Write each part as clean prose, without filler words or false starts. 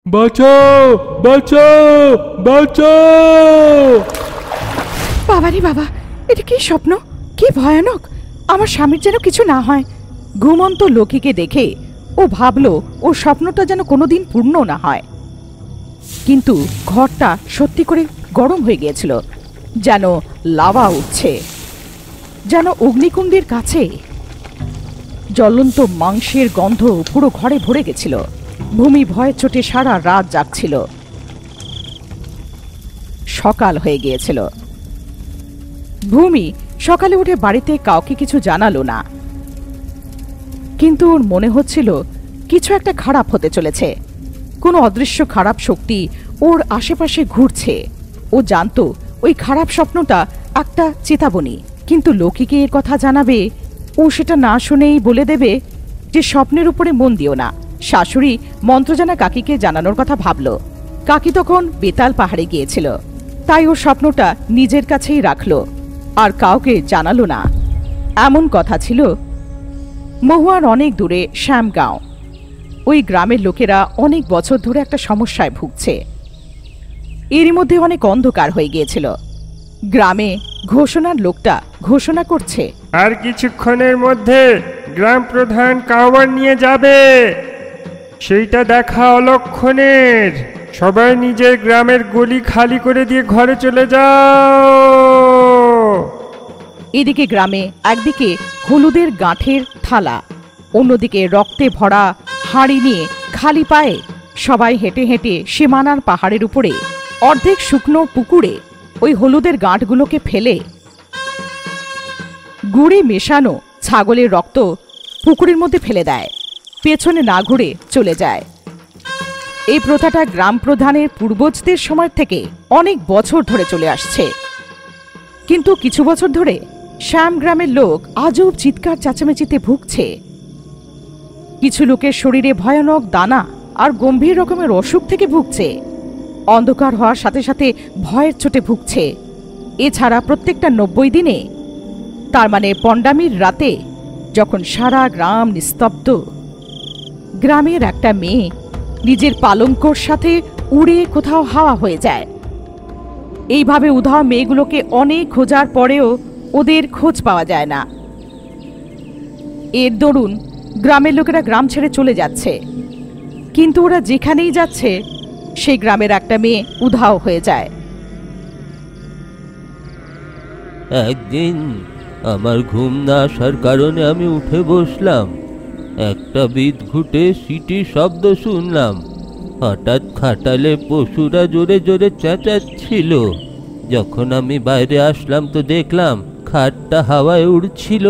বাঁচাও বাঁচাও বাঁচাও! বাবারে বাবা, এটা কি স্বপ্ন! কি ভয়ানক! আমার স্বামীর যেন কিছু না হয়। ঘুমন্ত লক্ষ্মীকে দেখে ও ভাবলো ওর স্বপ্নটা যেন কোনোদিন পূর্ণ না হয়। কিন্তু ঘরটা সত্যি করে গরম হয়ে গিয়েছিল, যেন লাভা উঠছে, যেন অগ্নিকুণ্ডের কাছে। জ্বলন্ত মাংসের গন্ধ পুরো ঘরে ভরে গেছিল। ভূমি ভয়ে চোটে সারা রাত জাগছিল। সকাল হয়ে গিয়েছিল। ভূমি সকালে উঠে বাড়িতে কাউকে কিছু জানালো না, কিন্তু ওর মনে হচ্ছিল কিছু একটা খারাপ হতে চলেছে। কোনো অদৃশ্য খারাপ শক্তি ওর আশেপাশে ঘুরছে। ও জানতো ওই খারাপ স্বপ্নটা একটা চেতাবনী, কিন্তু লোকিকে এর কথা জানাবে, ও সেটা না শুনেই বলে দেবে যে স্বপ্নের উপরে মন দিও না। শাশুড়ি মন্ত্রজানা কাকিকে জানানোর কথা ভাবল। কাকি তখন বেতাল পাহাড়ে গিয়েছিল, তাই ও স্বপ্নটা নিজের কাছেই রাখলো, আর কাউকে জানালো না। এমন কথা ছিল, মহুয়ার অনেক দূরে শ্যামগাঁও। ওই গ্রামের লোকেরা অনেক বছর ধরে একটা সমস্যায় ভুগছে। এরই মধ্যে অনেক অন্ধকার হয়ে গিয়েছিল। গ্রামে ঘোষণার লোকটা ঘোষণা করছে, আর কিছুক্ষণের মধ্যে গ্রাম প্রধান কাওয়ার নিয়ে যাবে, সেইটা দেখা অলক্ষণের। সবাই নিজের গ্রামের গলি খালি করে দিয়ে ঘরে চলে যাও। এদিকে গ্রামে একদিকে হলুদের গাঁঠের থালা, অন্যদিকে রক্তে ভরা হাঁড়ি নিয়ে খালি পায়ে সবাই হেঁটে হেঁটে সীমানার পাহাড়ের উপরে অর্ধেক শুকনো পুকুরে ওই হলুদের গাঁটগুলোকে ফেলে গুড়ে মেশানো ছাগলের রক্ত পুকুরের মধ্যে ফেলে দেয়, পেছনে না ঘুরে চলে যায়। এই প্রথাটা গ্রাম প্রধানের পূর্বজদের সময় থেকে অনেক বছর ধরে চলে আসছে। কিন্তু কিছু বছর ধরে শ্যাম গ্রামের লোক আজব চিৎকার চেঁচামেচিতে ভুগছে। কিছু লোকের শরীরে ভয়ানক দানা আর গম্ভীর রকমের অসুখ থেকে ভুগছে। অন্ধকার হওয়ার সাথে সাথে ভয়ের চোটে ভুগছে। এছাড়া প্রত্যেকটা 90 দিনে, তার মানে পণ্ডামির রাতে, যখন সারা গ্রাম নিস্তব্ধ, গ্রামের একটা মেয়ে নিজের পালঙ্কর সাথে উড়ে কোথাও হাওয়া হয়ে যায়। এইভাবে উধাও মেয়েগুলোকে অনেক খোঁজার পরেও ওদের খোঁজ পাওয়া যায় না। এর দরুন গ্রামের লোকেরা গ্রাম ছেড়ে চলে যাচ্ছে, কিন্তু ওরা যেখানেই যাচ্ছে সেই গ্রামের একটা মেয়ে উধাও হয়ে যায়। একদিন আমার ঘুম না আসার কারণে আমি উঠে বসলাম। একটা বিদঘুটে সিটির শব্দ শুনলাম। হঠাৎ খাটালে পশুরা জোরে জোরে চেঁচাচ্ছিল। যখন আমি বাইরে আসলাম তো দেখলাম খাটটা হাওয়ায় উড়ছিল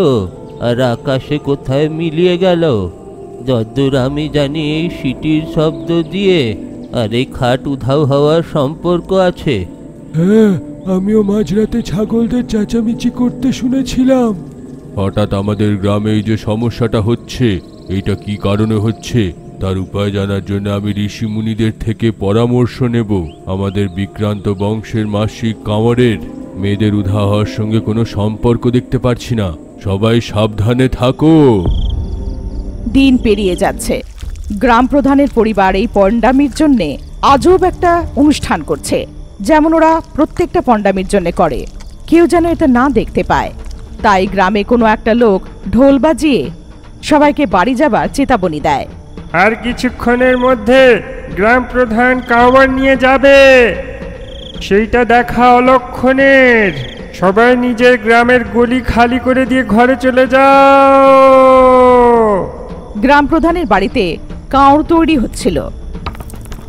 আর আকাশে কোথায় মিলিয়ে গেল। যদ্দূর আমি জানি এই সিটির শব্দ দিয়ে আর এই খাট উধাও হওয়ার সম্পর্ক আছে। হ্যাঁ, আমিও মাঝরাতে ছাগলদের চেঁচামেচি করতে শুনেছিলাম। হঠাৎ আমাদের গ্রামে এই যে সমস্যাটা হচ্ছে, এইটা কি কারণে হচ্ছে তার উপায় জানার জন্য আমি ঋষি মুনিদের থেকে পরামর্শ নেব। আমাদের বিক্রান্ত বংশের মাসিক কাঁওয়ারের মেয়েদের উধাও হওয়ার সঙ্গে কোনো সম্পর্ক দেখতে পারছি না। সবাই সাবধানে থাকো। দিন পেরিয়ে যাচ্ছে। গ্রাম প্রধানের পরিবার এই পণ্ডামির জন্যে আজব একটা অনুষ্ঠান করছে, যেমন ওরা প্রত্যেকটা পণ্ডামির জন্য করে। কেউ যেন এটা না দেখতে পায়। তাই গ্রামে কোনো একটা লোক ঢোল বাজিয়ে সবাইকে বাড়ি যাবার চেতাবনী দেয়। আর কিছুক্ষণের মধ্যে গ্রাম প্রধান কাওয়ার নিয়ে যাবে, সেইটা দেখা অলক্ষণের। সবাই নিজের গ্রামের গলি খালি করে দিয়ে ঘরে চলে যাও। গ্রাম প্রধানের বাড়িতে কাঁওড় তৈরি হচ্ছিল।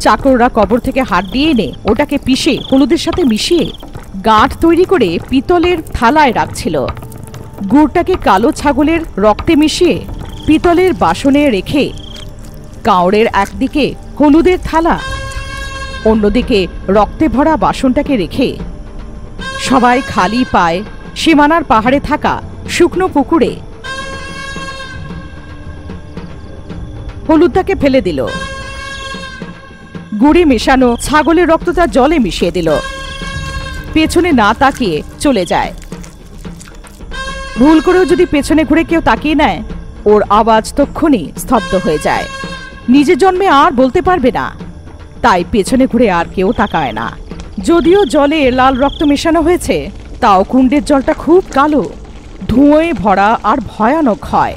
চাকররা কবর থেকে হাত দিয়ে এনে ওটাকে পিষে হলুদের সাথে মিশিয়ে গাঁট তৈরি করে পিতলের থালায় রাখছিল। গুড়টাকে কালো ছাগলের রক্তে মিশিয়ে পিতলের বাসনে রেখে কাঁওড়ের একদিকে হলুদের থালা, অন্যদিকে রক্তে ভরা বাসনটাকে রেখে সবাই খালি পায়ে সীমানার পাহাড়ে থাকা শুকনো পুকুরে হলুদটাকে ফেলে দিল। গুড়ে মেশানো ছাগলের রক্তটা জলে মিশিয়ে দিল। পেছনে না তাকিয়ে চলে যায়। ভুল করেও যদি পেছনে ঘুরে কেউ তাকিয়ে নেয়, ওর আওয়াজ তক্ষুনি স্তব্ধ হয়ে যায়। নিজের জন্মে আর বলতে পারবে না। তাই পেছনে ঘুরে আর কেউ তাকায় না। যদিও জলে লাল রক্ত মেশানো হয়েছে, তাও কুণ্ডের জলটা খুব কালো, ধোঁয়ায় ভরা আর ভয়ানক হয়।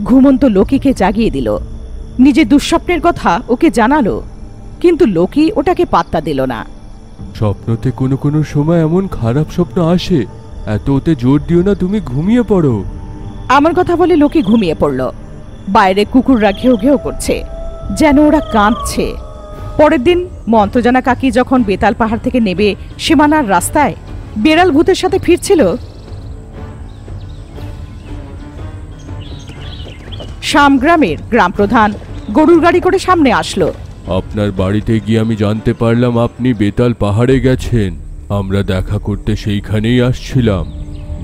ঘুমন্ত লোকিকে জাগিয়ে দিল, নিজের দুঃস্বপ্নের কথা ওকে জানালো, কিন্তু লোকি ওটাকে পাত্তা দিল না। স্বপ্নতে কোনো কোনো সময় এমন খারাপ স্বপ্ন আসে, এত ওতে জোর দিও না, তুমি ঘুমিয়ে পড়ো। আমার কথা বলে লোকি ঘুমিয়ে পড়ল। বাইরে কুকুররা ঘেউ ঘেউ করছে, যেন ওরা কাঁদছে। পরের দিন মন্ত্রজানা কাকি যখন বেতাল পাহাড় থেকে নেবে সীমানার রাস্তায় বেড়াল ভূতের সাথে ফিরছিল, শামগ্রামের গ্রাম প্রধান গরুর গাড়ি করে সামনে আসলো। আপনার বাড়িতে গিয়ে আমি জানতে পারলাম আপনি বেতাল পাহাড়ে গেছেন। আমরা দেখা করতে সেইখানেই আসছিলাম,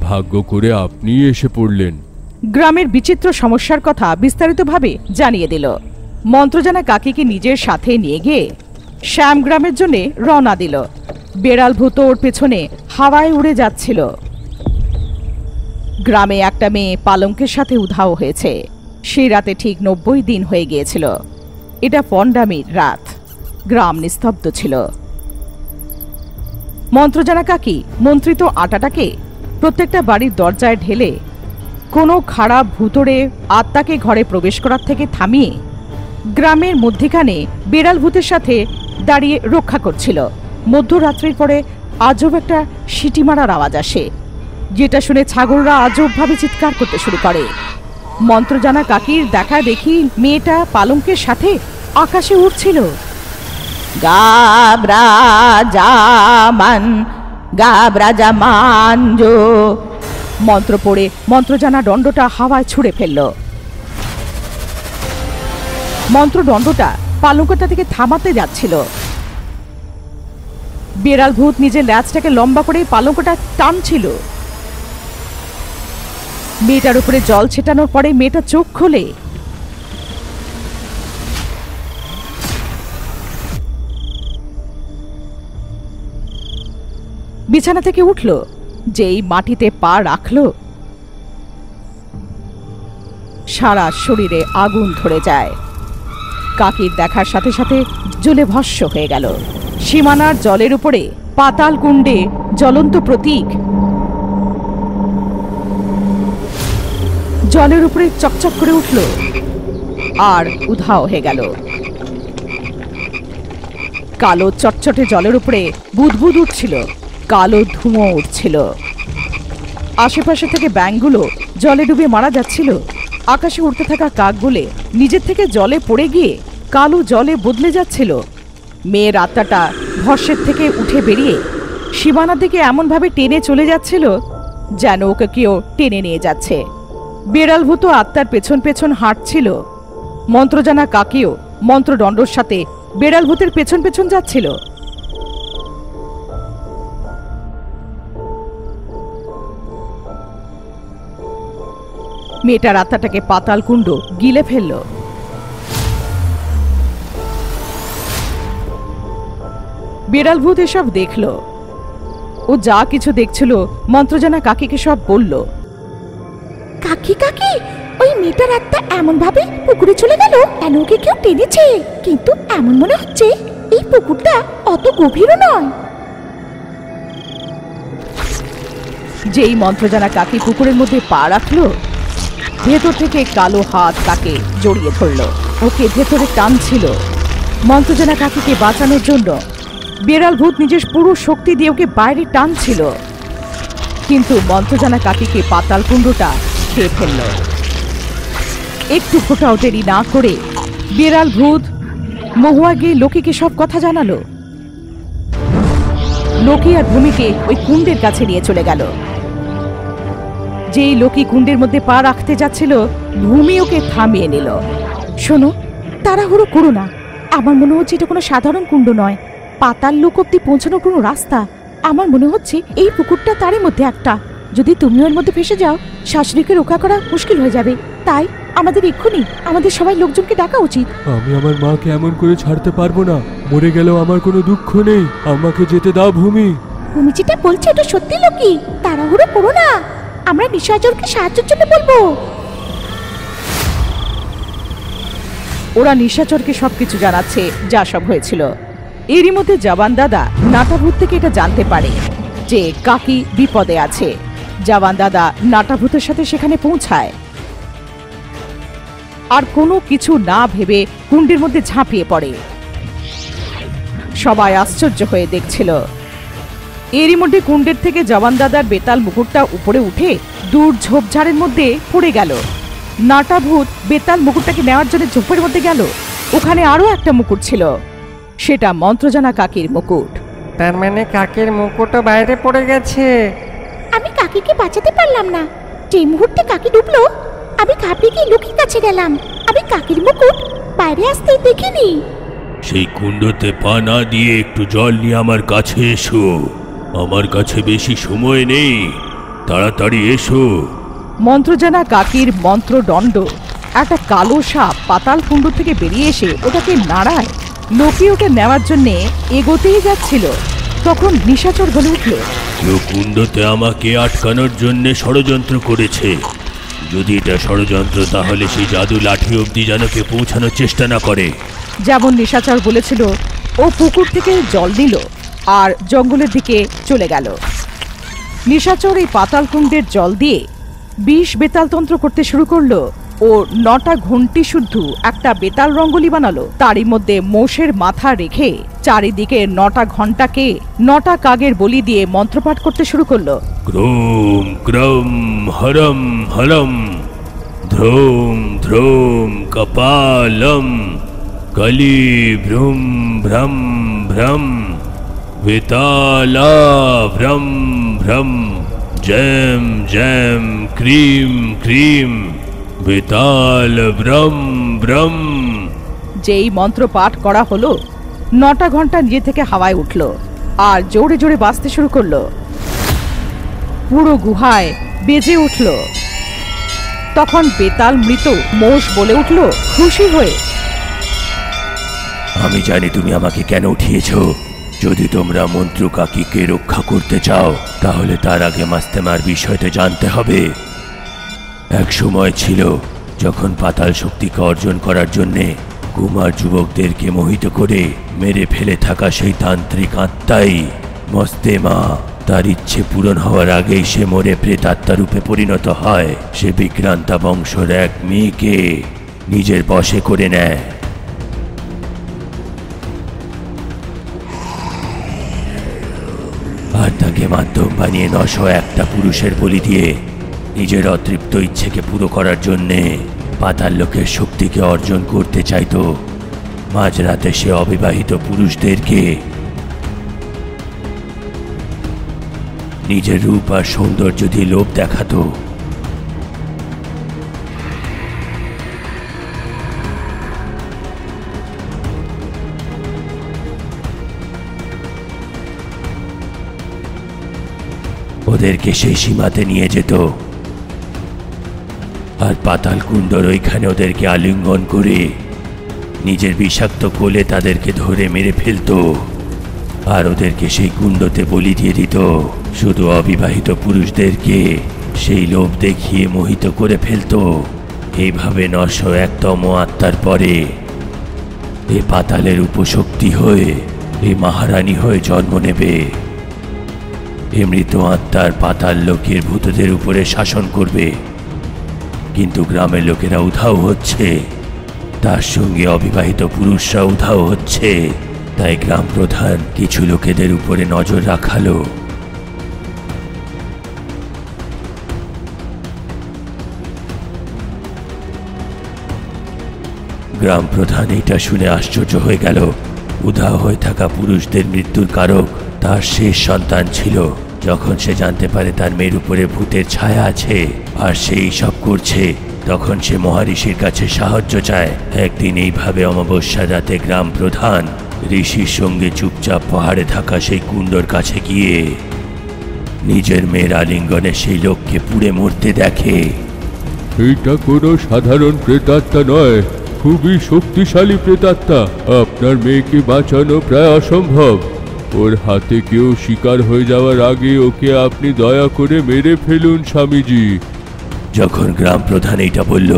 ভাগ্য করে আপনিই এসে পড়লেন। গ্রামের বিচিত্র সমস্যার কথা বিস্তারিতভাবে জানিয়ে দিল। মন্ত্রজানা কাকিকে নিজের সাথে নিয়ে গিয়ে শ্যামগ্রামের জন্য রওনা দিল। বেড়াল ভূত ওর পেছনে হাওয়ায় উড়ে যাচ্ছিল। গ্রামে একটা মেয়ে পালঙ্কের সাথে উধাও হয়েছে। সেই রাতে ঠিক 90 দিন হয়ে গিয়েছিল। এটা পণ্ডামির রাত। গ্রাম নিস্তব্ধ ছিল। মন্ত্রজানা কাকি মন্ত্রিত আটাটাকে প্রত্যেকটা বাড়ির দরজায় ঢেলে কোনো খারাপ ভূতরে আত্মাকে ঘরে প্রবেশ করার থেকে থামিয়ে গ্রামের মধ্যিখানে বেড়াল ভূতের সাথে দাঁড়িয়ে রক্ষা করছিল। মধ্যরাত্রির পরে আজব একটা সিটি মারার আওয়াজ আসে, যেটা শুনে ছাগলরা আজবভাবে চিৎকার করতে শুরু করে। মন্ত্রজানা কাকির দেখা দেখি মেয়েটা পালঙ্কের সাথে আকাশে উঠছিল। গাবরা জামান গাবরা জামান জো মন্ত্র পড়ে মন্ত্রজানা দণ্ডটা হাওয়ায় ছুঁড়ে ফেলল। মন্ত্রদণ্ডটা পালঙ্কটা থেকে থামাতে যাচ্ছিল। বেড়াল ভূত নিজের ল্যাজটাকে লম্বা করে পালঙ্কটা টানছিল। মেয়েটার উপরে জল ছেটানোর পরে মেয়েটা চোখ খোলে। বিছানা থেকে উঠল, যেই মাটিতে পা রাখল সারা শরীরে আগুন ধরে যায়। কাকির দেখার সাথে সাথে জ্বলে ভস্ম হয়ে গেল। সীমানার জলের উপরে পাতাল কুণ্ডে জ্বলন্ত প্রতীক জলের উপরে চকচক করে উঠল আর উধাও হয়ে গেল। কালো চটচটে জলের উপরে বুদবুদ উঠছিল, কালো ধুঁয়ো উঠছিল। আশেপাশে থেকে ব্যাঙগুলো জলে ডুবে মারা যাচ্ছিল। আকাশে উড়তে থাকা কাকগুলো নিজের থেকে জলে পড়ে গিয়ে কালো জলে বদলে যাচ্ছিল। মেয়ের আত্মাটা ভস্মের থেকে উঠে বেরিয়ে সীমানার দিকে এমনভাবে টেনে চলে যাচ্ছিল যেন ওকে কেউ টেনে নিয়ে যাচ্ছে। বেড়ালভূত আত্মার পেছন পেছন হাঁটছিল। মন্ত্রজানা কাকিও মন্ত্রদণ্ডর সাথে বেড়ালভূতের পেছন পেছন যাচ্ছিল। মেয়েটার আত্মাটাকে পাতাল কুণ্ড গিলে ফেলল। বেড়ালভূত এসব দেখল। ও যা কিছু দেখছিল মন্ত্রজানা কাকিকে সব বলল। কাকি কাকি, ওই মেয়েটার আত্মা এমন ভাবে পুকুরে চলে গেল কেন ওকে কেউ টেনেছে, কিন্তু এমন মনে হচ্ছে এই পুকুরটা অত গভীরও নয়। যেই মন্ত্রজানা কাকি পুকুরের মধ্যে পা রাখলো, ভেতর থেকে কালো হাত তাকে জড়িয়ে ধরল, ওকে ভেতরে টানছিল। মন্ত্রজানা কাকিকে বাঁচানোর জন্য বেড়াল ভূত নিজের পুরো শক্তি দিয়ে ওকে বাইরে টানছিল, কিন্তু মন্ত্রজানা কাকিকে পাতাল কুণ্ডটা খেয়ে ফেলল। একটু ফোটাও দেরি না করে বেড়াল ভূত মহুয়া গিয়ে লোকিকে সব কথা জানালো। লোকি আর ভূমিকে ওই কুণ্ডের কাছে নিয়ে চলে গেল। যেই লোকি কুণ্ডের মধ্যে পা রাখতে যাচ্ছিল, ভূমি ওকে থামিয়ে নিল। শোনো, তাড়াহুড়ো করো না। আমার মনে হচ্ছে এটা কোনো সাধারণ কুণ্ড নয়, পাতাল লোক অব্দি পৌঁছানোর কোনো রাস্তা। আমার মনে হচ্ছে এই পুকুরটা তারই মধ্যে একটা। যদি তুমিও এর মধ্যে ফেসে যাও, শাশুড়িকে রক্ষা করা মুশকিল হয়ে যাবে। তাই আমাদের এক্ষুনি আমাদের সবাই লোকজনকে ডাকা উচিত। আমি আমার মাকে এমন করে ছাড়তে পারবো না। মরে গেলেও আমার কোনো দুঃখ নেই, আমাকে যেতে দাও ভূমি। তুমি যেটা বলছো এটা সত্যি লোকি, তাড়াহুড়ো করো না। আমরা নিশাচরকে সাহায্যের জন্য বলবো। ওরা নিশাচরকে সবকিছু জানাচ্ছে যা সব হয়েছিল। এরই মধ্যে জওয়ান দাদা নাটাভূত থেকে এটা জানতে পারে যে কাকি বিপদে আছে। জওয়ান দাদা নাটাভূতের সাথে সেখানে পৌঁছায় আর কোনো কিছু না ভেবে কুণ্ডের মধ্যে ঝাঁপিয়ে পড়ে। সবাই আশ্চর্য হয়ে দেখছিল। এরই মধ্যে কুণ্ডের থেকে জওয়ান দাদার বেতাল মুকুটটা উপরে উঠে দূর ঝোপঝাড়ের মধ্যে পড়ে গেল। নাটাভূত বেতাল মুকুটটাকে নেওয়ার জন্য ঝোপের মধ্যে গেল। ওখানে আরো একটা মুকুট ছিল, সেটা মন্ত্রজানা কাকির মুকুট। তার মানে কাকের মুকুটও বাইরে পড়ে গেছে। আমি কাকিকে বাঁচাতে পারলাম না। যে মুহূর্তে কাকি ডুবলো আমি ঘাবড়ে গিয়ে লুকির কাছে গেলাম। আমি কাকির মুকুট বাইরে আসতেই দেখিনি। সেই কুণ্ডতে পা না দিয়ে একটু জল নিয়ে আমার কাছে এসো। আমার কাছে বেশি সময় নেই, তাড়াতাড়ি এসো। মন্ত্রজানা কাকির মন্ত্রদণ্ড একটা কালো সাপ পাতাল কুণ্ড থেকে বেরিয়ে এসে ওটাকে নাড়ায়। লোকে ওকে নেওয়ার জন্যে এগোতেই যাচ্ছিল, তখন নিশাচর বলে উঠল, কেউ কুণ্ডতে আমাকে আটকানোর জন্য ষড়যন্ত্র করেছে। যদি এটা ষড়যন্ত্র তাহলে সেই জাদু লাঠি অবধি যেনকে পৌঁছানোর চেষ্টা না করে। যেমন নিশাচর বলেছিল ও পুকুর থেকে জল নিল আর জঙ্গলের দিকে চলে গেল। নিশাচর এই পাতাল কুণ্ডের জল দিয়ে বিষ বেতাল তন্ত্র করতে শুরু করলো। ও 9টা ঘন্টি শুদ্ধ একটা বেতাল রঙ্গলি বানালো। তারই মধ্যে মোষের মাথা রেখে চারিদিকে 9টা ঘণ্টাকে 9টা কাগের বলি দিয়ে মন্ত্রপাঠ করতে শুরু করলো। ক্রোম ক্রম হরম হলম ধ্রোম ধ্রোম কপালম কলি ভ্রুম ভ্রম ভ্রম বেতালা ভ্রম ভ্রম jam jam cream cream Betal ভ্রম ভ্রম। যেই মন্ত্র পাঠ করা হলো 9টা ঘন্টা নিজে থেকে হাওয়ায় উঠল আর জোরে জোরে বাজতে শুরু করলো। পুরো গুহায় বেজে উঠল। তখন বেতাল মৃত মোষ বলে উঠল খুশি হয়ে, আমি জানি তুমি আমাকে কেন উঠিয়েছ। যদি তোমরা মন্ত্র কাকিকে রক্ষা করতে চাও তাহলে তার আগে মাস্তেমার বিষয়টা জানতে হবে। এক সময় ছিল যখন পাতাল শক্তিকে অর্জন করার জন্যে কুমার যুবকদেরকে মোহিত করে মেরে ফেলে থাকা সেই তান্ত্রিক আত্মাই মস্তেমা তার ইচ্ছে পূরণ হওয়ার আগেই সে মরে প্রেতাত্মা রূপে পরিণত হয়। সে বিক্রান্তা বংশের এক মেয়েকে নিজের বশে করে নেয়। আর তাকে মাধ্যম বানিয়ে 901টা পুরুষের বলি দিয়ে নিজের অতৃপ্ত ইচ্ছেকে পুরো করার জন্যে পাতাল লোকের শক্তিকে অর্জন করতে চাইতো। মাঝরাতে সে অবিবাহিত পুরুষদেরকে নিজের রূপ আর সৌন্দর্য দিয়ে লোভ দেখাতো। ওদেরকে সেই সীমাতে নিয়ে যেত আর পাতাল কুণ্ডর ওইখানে ওদেরকে আলিঙ্গন করে নিজের বিষাক্ত কোলে তাদেরকে ধরে মেরে ফেলতো আর ওদেরকে সেই কুণ্ডতে বলি দিয়ে দিত। শুধু অবিবাহিত পুরুষদেরকে সেই লোভ দেখিয়ে মোহিত করে ফেলতো। এইভাবে 901তম আত্মার পরে এই পাতালের উপশক্তি হয়ে এই মহারানী হয়ে জন্ম নেবে। এই মৃত আত্মার পাতাল লোকের ভূতদের উপরে শাসন করবে। কিন্তু গ্রামের লোকেরা উধাও হচ্ছে, তার সঙ্গে অবিবাহিত পুরুষরা উধাও হচ্ছে। তাই গ্রাম প্রধান কিছু লোকেদের উপরে নজর রাখালো। গ্রাম প্রধান এটা শুনে আশ্চর্য হয়ে গেল। উধাও হয়ে থাকা পুরুষদের মৃত্যুর কারক তার শেষ সন্তান ছিল। যখন সে জানতে পারে তার মেয়ের উপরে ভূতের ছায়া আছে আর সেই সব করছে, তখন সে মহারিষির কাছে সাহায্য চায়। একদিন এইভাবে অমাবস্যা রাতে গ্রাম প্রধান ঋষির সঙ্গে চুপচাপ পাহাড়ে থাকা সেই কুণ্ডর কাছে গিয়ে নিজের মেয়ের আলিঙ্গনে সেই লোককে পুড়ে মরতে দেখে। এইটা কোনো সাধারণ প্রেতাত্মা নয়, খুবই শক্তিশালী প্রেতাত্মা। আপনার মেয়েকে বাঁচানো প্রায় অসম্ভব। ওর হাতে কেউ শিকার হয়ে যাওয়ার আগে ওকে আপনি দয়া করে মেরে ফেলুন স্বামীজি। যখন গ্রাম প্রধান এইটা বলল,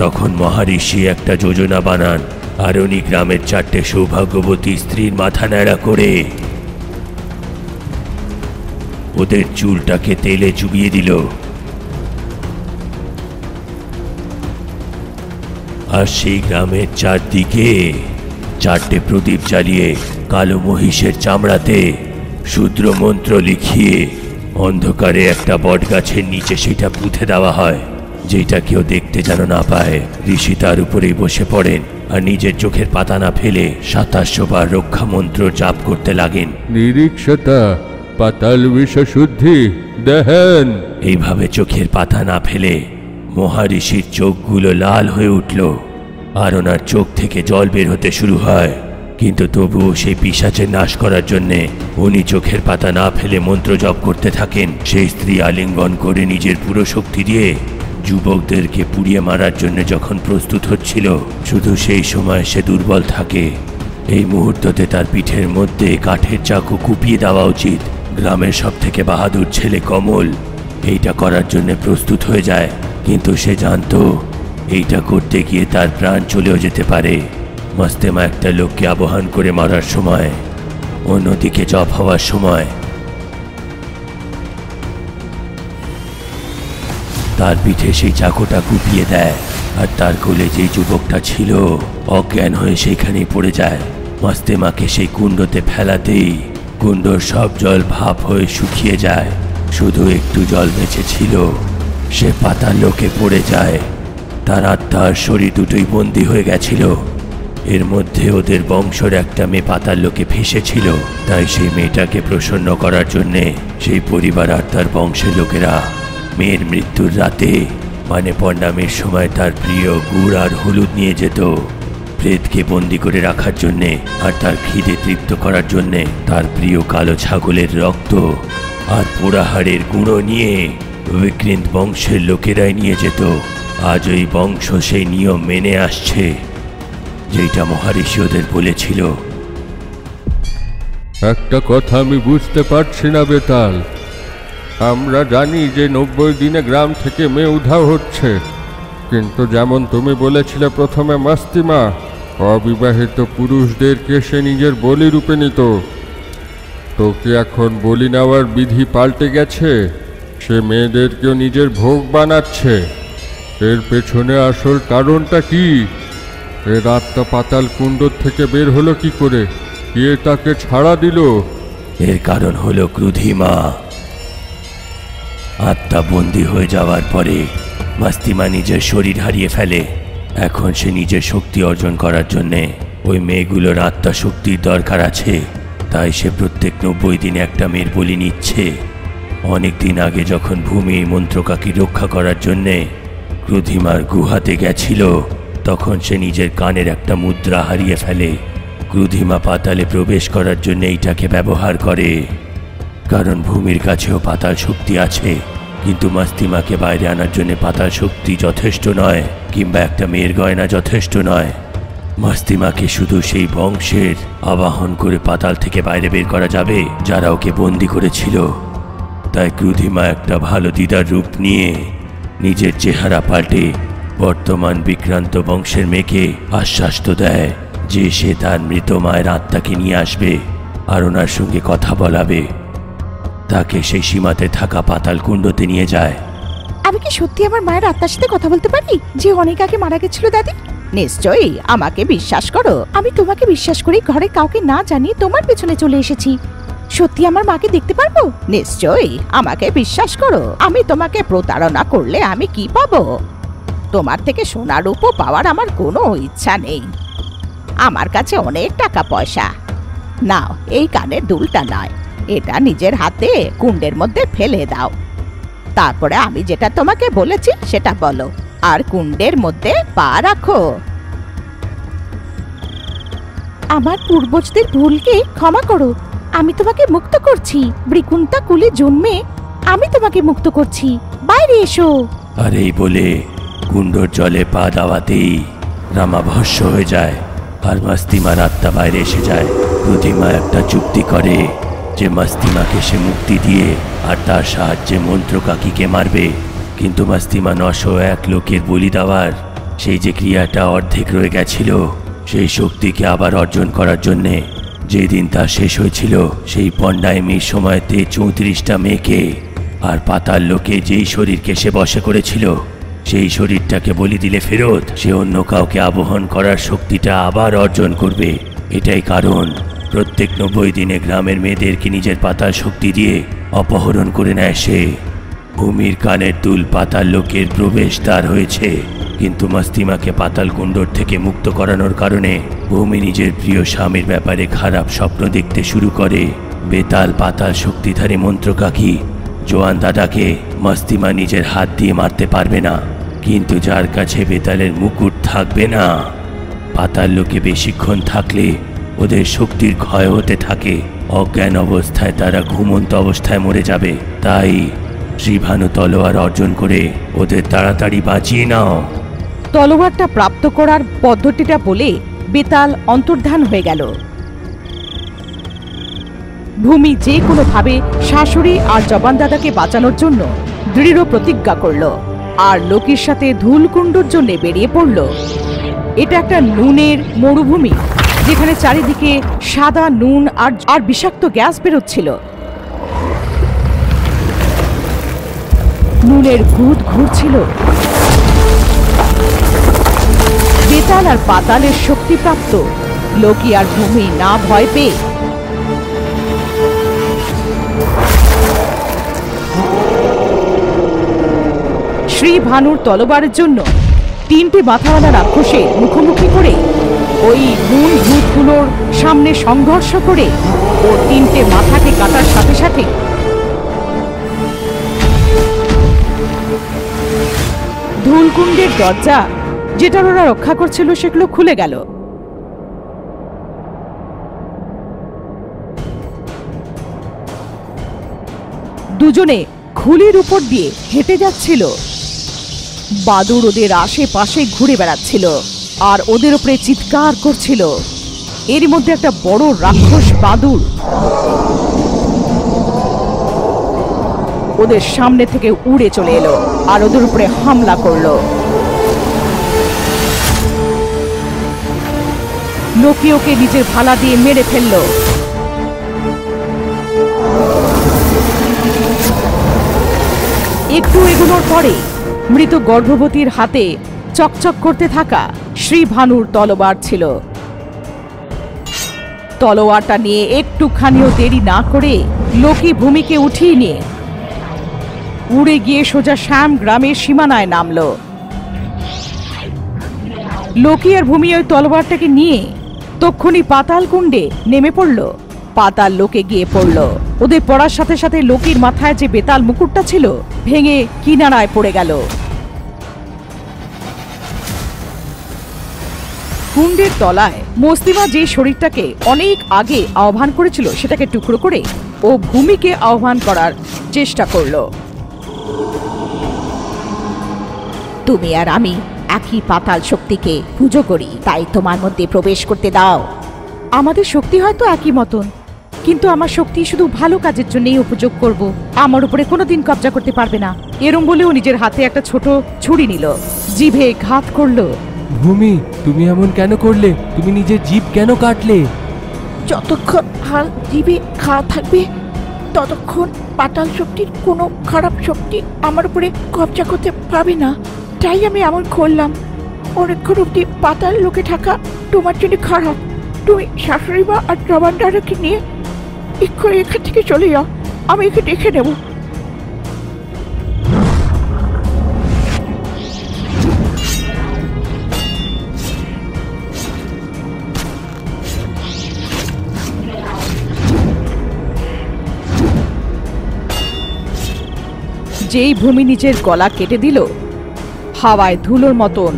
তখন মহারিষি একটা যোজনা বানান আর উনি গ্রামের 4টে সৌভাগ্যবতী স্ত্রীর মাথা ন্যাড়া করে ওদের চুলটাকে তেলে চুবিয়ে দিল আর সেই গ্রামের চারদিকে 4টে প্রদীপ জ্বালিয়ে কালো মহিষের চামড়াতে শূদ্র মন্ত্র লিখিয়ে অন্ধকারে একটা বট গাছের নিচে সেটা পুঁতে দেওয়া হয়, যেটা কেউ দেখতে যেন না পায়। ঋষি তার উপরেই বসে পড়েন আর নিজের চোখের পাতা না ফেলে 2700 বার রক্ষা মন্ত্র জাপ করতে লাগেন। নিরীক্ষতা পাতাল বিষ শুদ্ধি দেহেন। এইভাবে চোখের পাতা না ফেলে মহারিষির চোখগুলো লাল হয়ে উঠল আর ওনার চোখ থেকে জল বের হতে শুরু হয়। কিন্তু তবুও সেই পিশাচের নাশ করার জন্যে উনি চোখের পাতা না ফেলে মন্ত্র জপ করতে থাকেন। সেই স্ত্রী আলিঙ্গন করে নিজের পুরো শক্তি দিয়ে যুবকদেরকে পুড়িয়ে মারার জন্য যখন প্রস্তুত হচ্ছিল, শুধু সেই সময় সে দুর্বল থাকে। এই মুহূর্ততে তার পিঠের মধ্যে কাঠের চাকু কুপিয়ে দেওয়া উচিত। গ্রামের সব থেকে বাহাদুর ছেলে কমল এইটা করার জন্য প্রস্তুত হয়ে যায়, কিন্তু সে জানতো এইটা করতে গিয়ে তার প্রাণ চলেও যেতে পারে। মস্তেমা একটা লোককে আবাহন করে মারার সময়, অন্যদিকে জপ হওয়ার সময় তার পিঠে সেই চাকুটা কুপিয়ে দেয় আর তার কোলে যে যুবকটা ছিল অজ্ঞান হয়ে সেইখানেই পড়ে যায়। মস্তেমাকে সেই কুণ্ডতে ফেলাতেই কুণ্ডর সব জল ভাপ হয়ে শুকিয়ে যায়, শুধু একটু জল বেঁচে ছিল। সে পাতাল লোকে পড়ে যায়। তার আত্মার শরীর দুটোই বন্দী হয়ে গেছিল। এর মধ্যে ওদের বংশের একটা মেয়ে পাতাল লোকে ফেসেছিল, তাই সেই মেয়েটাকে প্রসন্ন করার জন্যে সেই পরিবার আর তার বংশের লোকেরা মেয়ের মৃত্যুর রাতে মানে পর্ণামের সময় তার প্রিয় গুড় আর হলুদ নিয়ে যেত প্রেতকে বন্দি করে রাখার জন্যে, আর তার খিদে তৃপ্ত করার জন্যে তার প্রিয় কালো ছাগলের রক্ত আর পোড়াহাড়ের গুঁড়ো নিয়ে বিক্রিন্ত বংশের লোকেরাই নিয়ে যেত। আজ ওই বংশ সেই নিয়ম মেনে আসছে যেটা মহারিষি ওদের বলেছিল। একটা কথা আমি বুঝতে পারছি না বেতাল। আমরা জানি যে 90 দিনে গ্রাম থেকে মেয়ে উধাও হচ্ছে, কিন্তু যেমন তুমি বলেছিলে প্রথমে মস্তিমা অবিবাহিত পুরুষদেরকে সে নিজের বলি রূপে নিত, তো কি এখন বলি নেওয়ার বিধি পাল্টে গেছে? সে মেয়েদেরকেও নিজের ভোগ বানাচ্ছে। এর পেছনে আসল কারণটা কি? এর আত্মা পাতাল কুণ্ড থেকে বের হলো কি করে? কে তাকে ছাড়া দিল? এর কারণ হলো ক্রুধিমা। আত্মা বন্দী হয়ে যাওয়ার পরে মস্তিমা নিজের শরীর হারিয়ে ফেলে। এখন সে নিজের শক্তি অর্জন করার জন্যে ওই মেয়েগুলোর আত্মা শক্তির দরকার আছে, তাই সে প্রত্যেক 90 দিনে একটা মেয়ের বলি নিচ্ছে। অনেক দিন আগে যখন ভূমি মন্ত্রকাকে রক্ষা করার জন্যে ক্রুধিমার গুহাতে গেছিল, তখন সে নিজের কানের একটা মুদ্রা হারিয়ে ফেলে। ক্রুধিমা পাতালে প্রবেশ করার জন্য এইটাকে ব্যবহার করে, কারণ ভূমির কাছেও পাতাল শক্তি আছে। কিন্তু মস্তিমাকে বাইরে আনার জন্য পাতাল শক্তি যথেষ্ট নয়, কিংবা একটা মেয়ের গয়না যথেষ্ট নয়। মস্তিমাকে শুধু সেই বংশের আবাহন করে পাতাল থেকে বাইরে বের করা যাবে যারা ওকে বন্দি করেছিল। তাই ক্রুধিমা একটা ভালো দিদার রূপ নিয়ে নিজের চেহারা পাল্টে বর্তমান বিক্রান্ত বংশের মেয়েকে আশ্বাস তো দেয় যে সে তার মৃত মায়ের আত্মাকে নিয়ে আসবে আর ওনার সঙ্গে কথা বলাবে। তাকে সেই সীমাতে থাকা পাতাল কুণ্ডতে নিয়ে যায়। আমি কি সত্যি আমার মায়ের আত্মার সাথে কথা বলতে পারি, যে অনেক আগে মারা গেছিল দাদি? নিশ্চয়ই, আমাকে বিশ্বাস করো। আমি তোমাকে বিশ্বাস করি ঘরে কাউকে না জানিয়ে তোমার পেছনে চলে এসেছি। সত্যি আমার মাকে দেখতে পারবো? নিশ্চয়ই, আমাকে বিশ্বাস করো। আমি তোমাকে প্রতারণা করলে আমি কি পাবো? তোমার থেকে সোনা রূপো পাওয়ার আমার কোনো ইচ্ছা নেই। আমার কাছে অনেক টাকা পয়সা। নাও, এই কানের দুলটা নয়, এটা নিজের হাতে কুণ্ডের মধ্যে ফেলে দাও। তারপরে আমি যেটা তোমাকে বলেছি সেটা বলো, আর কুণ্ডের মধ্যে পা রাখো। আমার পূর্বজদের ভুলকে ক্ষমা করো। আমি তোমাকে মুক্ত করছি। বৃকুন্তা কুলে জন্মে আমি তোমাকে মুক্ত করছি। বাইরে এসো। আর এই বলে কুণ্ডর জলে পা দেওয়াতেই রামা ভস্ম হয়ে যায় আর মস্তিমার আত্মা বাইরে এসে যায়। প্রতিমা একটা চুক্তি করে যে মস্তিমাকে সে মুক্তি দিয়ে আর তার সাহায্যে মন্ত্রকাকিকে মারবে, কিন্তু মস্তিমা 901 লোকের বলি দেওয়ার সেই যে ক্রিয়াটা অর্ধেক রয়ে গেছিল সেই শক্তিকে আবার অর্জন করার জন্যে যেদিন তা শেষ হয়েছিল সেই পণ্ডায়মির সময়তে 34টা মেয়েকে আর পাতাল লোকে যেই শরীরকে সে বশে করেছিল সেই শরীরটাকে বলি দিলে ফেরত সে অন্য কাউকে আবহন করার শক্তিটা আবার অর্জন করবে। এটাই কারণ প্রত্যেক 90 দিনে গ্রামের মেয়েদেরকে নিজের পাতাল শক্তি দিয়ে অপহরণ করে নেয় সে। ভূমির কানের দুল পাতাল লোকের প্রবেশদ্বার হয়েছে, কিন্তু মস্তিমাকে পাতাল কুণ্ডর থেকে মুক্ত করানোর কারণে ভূমি নিজের প্রিয় স্বামীর ব্যাপারে খারাপ স্বপ্ন দেখতে শুরু করে। বেতাল পাতাল শক্তিধারী মন্ত্রকাকি জোয়ান দাদাকে মস্তিমা নিজের হাত দিয়ে মারতে পারবে না, কিন্তু যার কাছে বেতালের মুকুট থাকবে না, পাতাল লোকে বেশিক্ষণ থাকলে ওদের শক্তির ক্ষয় হতে থাকে। অজ্ঞান অবস্থায় তারা ঘুমন্ত অবস্থায় মরে যাবে। তাই শ্রীভানু তলোয়ার অর্জন করে ওদের তাড়াতাড়ি বাঁচিয়ে নাও। তলোয়ারটা প্রাপ্ত করার পদ্ধতিটা বলে বেতাল অন্তর্ধান হয়ে গেল। ভূমি যে কোনোভাবে শাশুড়ি আর জবান দাদাকে বাঁচানোর জন্য দৃঢ় প্রতিজ্ঞা করল আর লোকের সাথে ধুলকুণ্ডুর জন্য বেরিয়ে পড়ল। এটা একটা নুনের মরুভূমি, যেখানে চারিদিকে সাদা নুন আর বিষাক্ত গ্যাস বেরোচ্ছিল। নুনের ভূত ঘুরছিল। বেতাল আর পাতালের শক্তিপ্রাপ্ত লোকি আর ভূমি না ভয় পেয়ে শ্রীভানুর তলোয়ারের জন্য 3টে মাথাওয়ালা রাক্ষসের মুখোমুখি করে ওই নুন ভূতগুলোর সামনে সংঘর্ষ করে ও 3টে মাথাকে কাটার সাথে সাথে ধুলকুণ্ডের দরজা যেটার ওরা রক্ষা করছিল সেগুলো খুলে গেল। দুজনে খুলির উপর দিয়ে হেঁটে যাচ্ছিল। বাদুড় ওদের আশেপাশে ঘুরে বেড়াচ্ছিল আর ওদের উপরে চিৎকার করছিল। এর মধ্যে একটা বড় রাক্ষস বাদুড় ওদের সামনে থেকে উড়ে চলে এলো আর ওদের উপরে হামলা করলো। লোকে ওকে নিজের ভালা দিয়ে মেরে ফেললো। একটু এগোনোর পরে মৃত গর্ভবতীর হাতে চকচক করতে থাকা শ্রীভানুর তলোয়ার ছিল। তলোয়ারটা নিয়ে একটুখানিও দেরি না করে লোকে ভূমিকে উঠিয়ে নিয়ে উড়ে গিয়ে সোজা শ্যাম গ্রামের সীমানায় নামল। লোকি আর ভূমি ওই তলোয়ারটাকে নিয়ে তক্ষুনি পাতাল কুণ্ডে নেমে পড়ল। পাতাল লোকে গিয়ে পড়ল। ওদের পড়ার সাথে সাথে লোকির মাথায় যে বেতাল মুকুটটা ছিল ভেঙে কিনারায় পড়ে গেল। কুণ্ডের তলায় মস্তিমা যে শরীরটাকে অনেক আগে আহ্বান করেছিল সেটাকে টুকরো করে ও ভূমিকে আহ্বান করার চেষ্টা করল। তুমি আর আমি একই পাতাল শক্তিকে পুজো করি, তাই তোমার মধ্যে প্রবেশ করতে দাও। আমাদের শক্তি হয়তো একই মতন, কিন্তু আমার শক্তি শুধু ভালো কাজের জন্যই উপযোগ করব। আমার উপরে কোনোদিন কবজা করতে পারবে না। এরম বলেও নিজের হাতে একটা ছোট ছুরি নিল, জিভে ঘাত করলো। ভূমি, তুমি এমন কেন করলে? তুমি নিজের জিভ কেন কাটলে? যতক্ষণ হাল জিভে খাওয়া থাকবে ততক্ষণ পাতাল শক্তির কোনো খারাপ শক্তি আমার উপরে কবজা করতে পারবে না, তাই আমি এমন করলাম। অনেকক্ষণ অব্দি পাতাল লোকে থাকা তোমার জন্য খারাপ। তুমি শাশুড়ি মা আর জবানদারকে নিয়ে এক্ষুনি এখান থেকে চলে যাও, আমি একে দেখে নেব। যেই ভূমি নিজের গলা কেটে দিল, হাওয়ায় ধুলোর মতন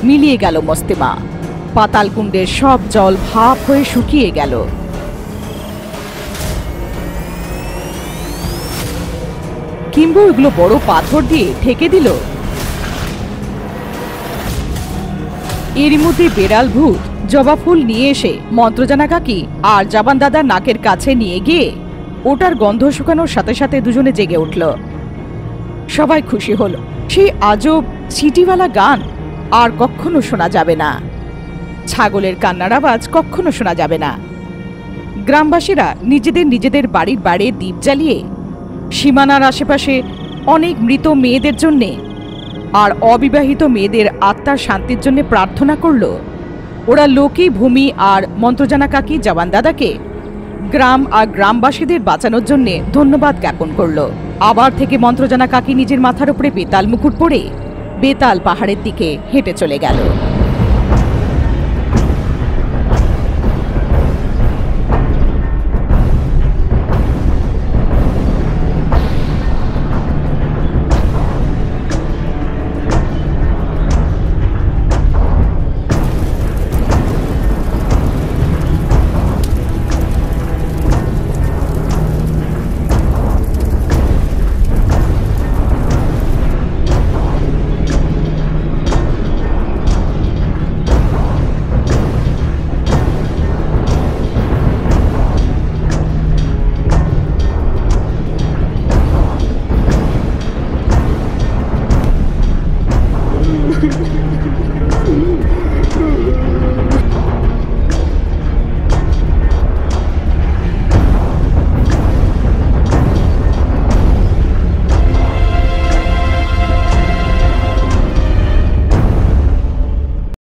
মিলিয়ে গেল মস্তিমা। পাতালকুণ্ডের সব জল ভাপ হয়ে শুকিয়ে গেল। কিংবা ওইগুলো বড় পাথর দিয়ে ঢেকে দিল। এরই মধ্যে বেড়াল ভূত জবা ফুল নিয়ে এসে মন্ত্রজানা কাকি আর জাবান দাদার নাকের কাছে নিয়ে গিয়ে ওটার গন্ধ শুকানোর সাথে সাথে দুজনে জেগে উঠল। সবাই খুশি হলো। সেই আজব সিটিওয়ালা গান আর কখনো শোনা যাবে না। ছাগলের কান্নার আওয়াজ কখনো শোনা যাবে না। গ্রামবাসীরা নিজেদের বাড়ির বাইরে দ্বীপ জ্বালিয়ে সীমানার আশেপাশে অনেক মৃত মেয়েদের জন্যে আর অবিবাহিত মেয়েদের আত্মার শান্তির জন্য প্রার্থনা করল। ওরা লোকি, ভূমি আর মন্ত্রজানা কাকি জওয়ান দাদাকে গ্রাম আর গ্রামবাসীদের বাঁচানোর জন্য ধন্যবাদ জ্ঞাপন করল। আবার থেকে মন্ত্রজানা কাকি নিজের মাথার উপরে বেতাল মুকুট পরে বেতাল পাহাড়ের দিকে হেঁটে চলে গেল।